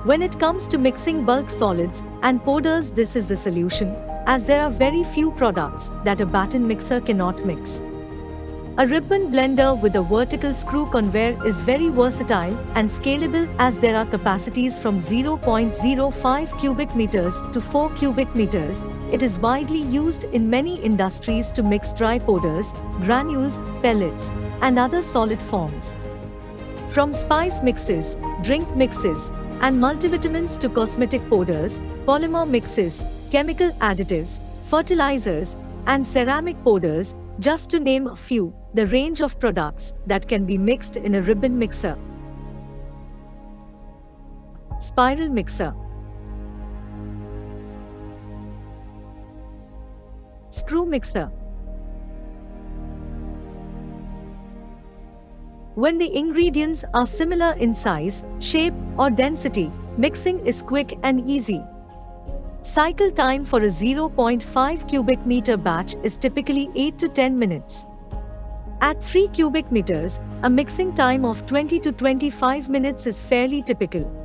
When it comes to mixing bulk solids and powders, this is the solution, as there are very few products that a batten mixer cannot mix. A ribbon blender with a vertical screw conveyor is very versatile and scalable, as there are capacities from 0.05 cubic meters to 4 cubic meters. It is widely used in many industries to mix dry powders, granules, pellets, and other solid forms. From spice mixes, drink mixes, and multivitamins to cosmetic powders, polymer mixes, chemical additives, fertilizers, and ceramic powders, just to name a few, the range of products that can be mixed in a ribbon mixer. Spiral mixer. Screw mixer. When the ingredients are similar in size, shape, or density, mixing is quick and easy. Cycle time for a 0.5 cubic meter batch is typically 8 to 10 minutes. At 3 cubic meters, a mixing time of 20 to 25 minutes is fairly typical.